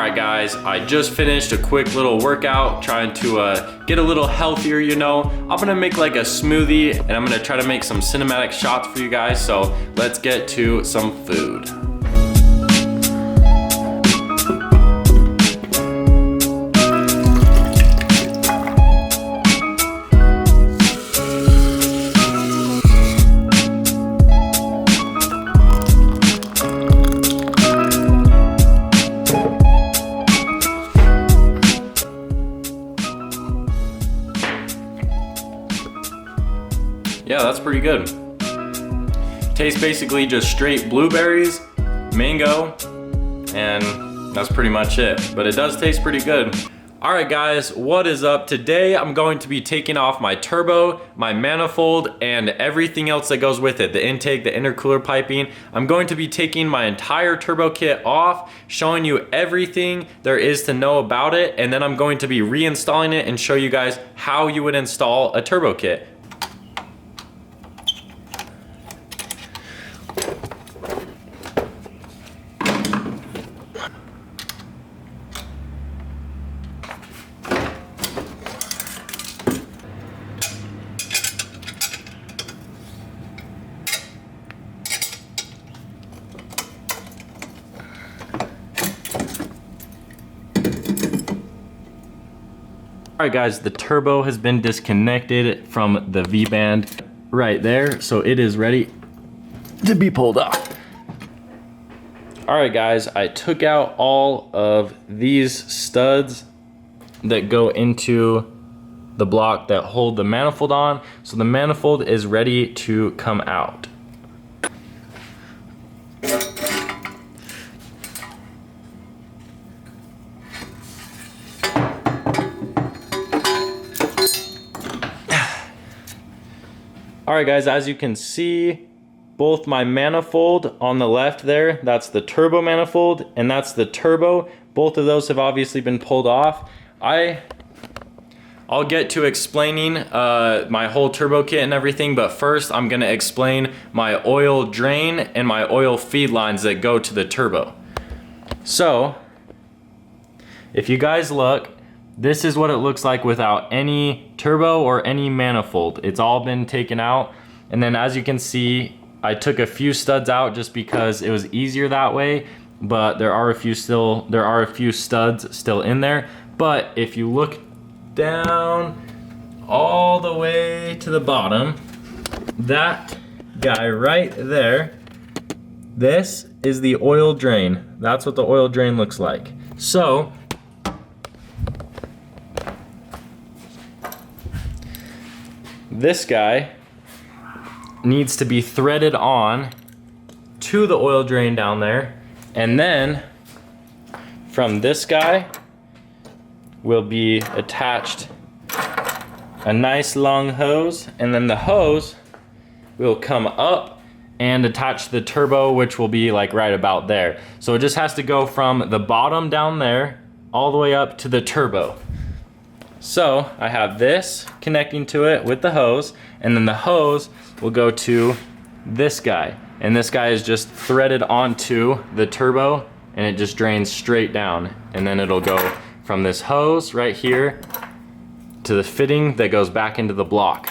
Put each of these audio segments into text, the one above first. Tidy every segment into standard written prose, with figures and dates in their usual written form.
Alright guys, I just finished a quick little workout trying to get a little healthier, you know. I'm gonna make like a smoothie and I'm gonna try to make some cinematic shots for you guys, so let's get to some food. Yeah, that's pretty good. Tastes basically just straight blueberries, mango, and that's pretty much it. But it does taste pretty good. All right guys, what is up? Today I'm going to be taking off my turbo, my manifold, and everything else that goes with it. The intake, the intercooler piping. I'm going to be taking my entire turbo kit off, showing you everything there is to know about it, and then I'm going to be reinstalling it and show you guys how you would install a turbo kit. Alright guys, the turbo has been disconnected from the V-band right there, so it is ready to be pulled off. Alright guys, I took out all of these studs that go into the block that hold the manifold on, so the manifold is ready to come out. Alright guys, as you can see, both my manifold on the left there, that's the turbo manifold, and that's the turbo. Both of those have obviously been pulled off. I'll get to explaining my whole turbo kit and everything, but first I'm gonna explain my oil drain and my oil feed lines that go to the turbo. So, if you guys look, this is what it looks like without any turbo or any manifold. It's all been taken out. And then as you can see, I took a few studs out just because it was easier that way, but there are a few studs still in there. But if you look down all the way to the bottom, that guy right there, this is the oil drain. That's what the oil drain looks like. So, this guy needs to be threaded on to the oil drain down there, and then from this guy will be attached a nice long hose, and then the hose will come up and attach the turbo, which will be like right about there. So it just has to go from the bottom down there all the way up to the turbo. So I have this connecting to it with the hose, and then the hose will go to this guy. And this guy is just threaded onto the turbo, and it just drains straight down. And then it'll go from this hose right here to the fitting that goes back into the block.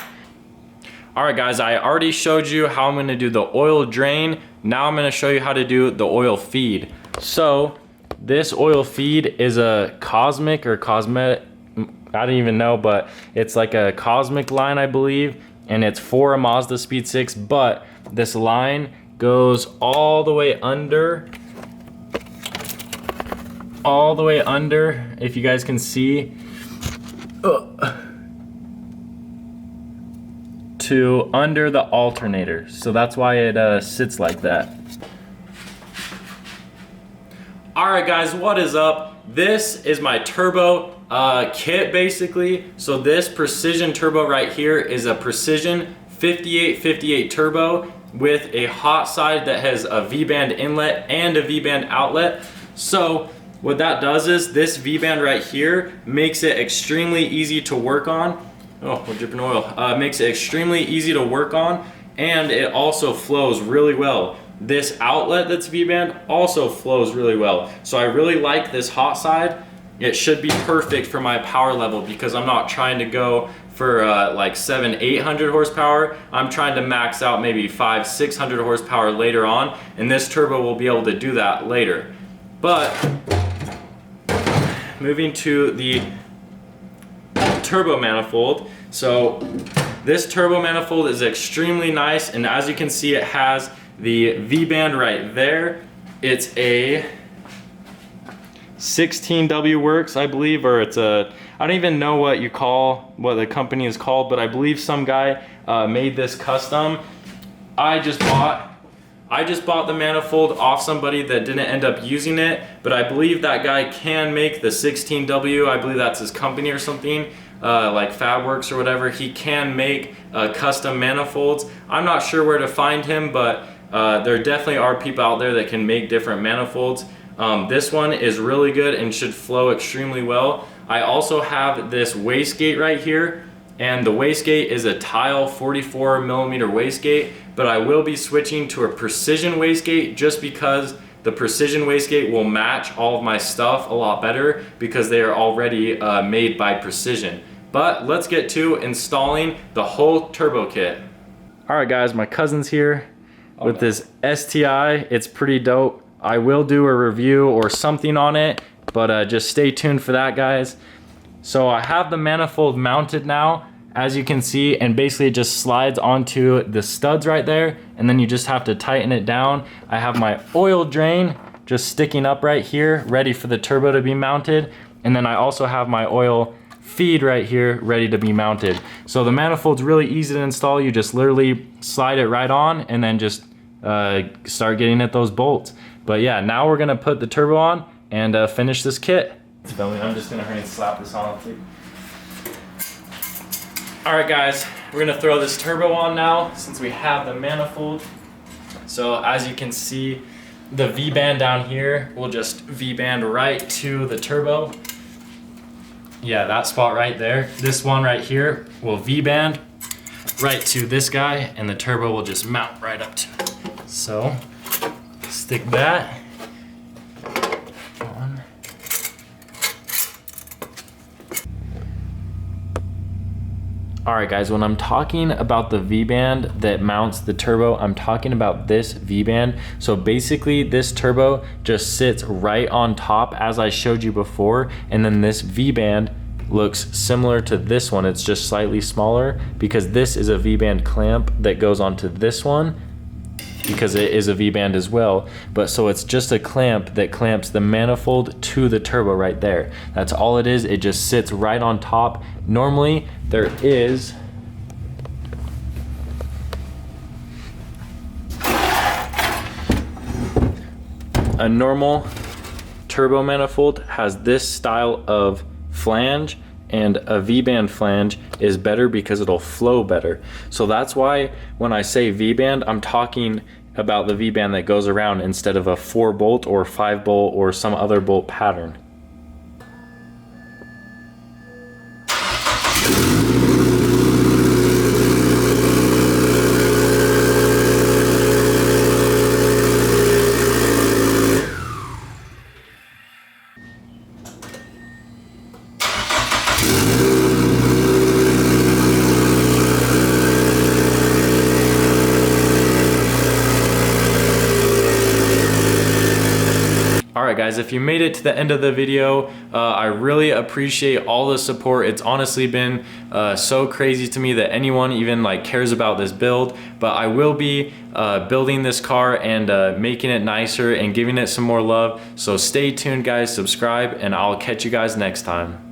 All right guys, I already showed you how I'm gonna do the oil drain. Now I'm gonna show you how to do the oil feed. So this oil feed is a cosmic or cosmetic, I don't even know, but it's like a cosmic line, I believe, and it's for a Mazdaspeed 6, but this line goes all the way under, if you guys can see, to under the alternator. So that's why it sits like that. All right guys, what is up? This is my turbo kit basically. So this precision turbo right here is a precision 5858 turbo with a hot side that has a V-band inlet and a V-band outlet. So what that does is this V-band right here makes it extremely easy to work on. Oh, we're dripping oil. Makes it extremely easy to work on, and it also flows really well. this outlet that's V-band also flows really well. So I really like this hot side. It should be perfect for my power level because I'm not trying to go for like 700-800 horsepower. I'm trying to max out maybe 500-600 horsepower later on, and this turbo will be able to do that later. But moving to the turbo manifold. So this turbo manifold is extremely nice, and as you can see, it has the V-band right there. It's a 16W Works, I believe, or it's a, I don't even know what the company is called, but I believe some guy made this custom. I just bought the manifold off somebody that didn't end up using it, but I believe that guy can make the 16W. I believe that's his company or something, like Fabworks or whatever. He can make custom manifolds. I'm not sure where to find him, but there definitely are people out there that can make different manifolds. This one is really good and should flow extremely well. I also have this wastegate right here, and the wastegate is a tile 44mm wastegate, but I will be switching to a precision wastegate just because the precision wastegate will match all of my stuff a lot better because they are already made by Precision. But let's get to installing the whole turbo kit. All right guys, my cousin's here with this STI. It's pretty dope. I will do a review or something on it, but just stay tuned for that, guys. So I have the manifold mounted now, as you can see, and basically it just slides onto the studs right there, and then you just have to tighten it down. I have my oil drain just sticking up right here, ready for the turbo to be mounted, and then I also have my oil feed right here, ready to be mounted. So the manifold's really easy to install. You just literally slide it right on, and then just start getting at those bolts. But yeah, now we're gonna put the turbo on and finish this kit. I'm just gonna hurry and slap this on. All right guys, we're gonna throw this turbo on now since we have the manifold. So as you can see, the V-band down here will just V-band right to the turbo. Yeah, that spot right there. This one right here will V-band right to this guy, and the turbo will just mount right up to it. So stick that on. Alright guys, when I'm talking about the V-band that mounts the turbo, I'm talking about this V-band. So basically this turbo just sits right on top as I showed you before, and then this V-band looks similar to this one. It's just slightly smaller because this is a V-band clamp that goes onto this one, because it is a V-band as well. But so it's just a clamp that clamps the manifold to the turbo right there. That's all it is. It just sits right on top. Normally there is a normal turbo manifold has this style of flange, and a V-band flange is better because it'll flow better. So that's why when I say V-band, I'm talking about the V-band that goes around instead of a 4-bolt or 5-bolt or some other bolt pattern. Alright guys, if you made it to the end of the video, I really appreciate all the support. It's honestly been so crazy to me that anyone even like cares about this build, but I will be building this car and making it nicer and giving it some more love. So stay tuned guys, subscribe, and I'll catch you guys next time.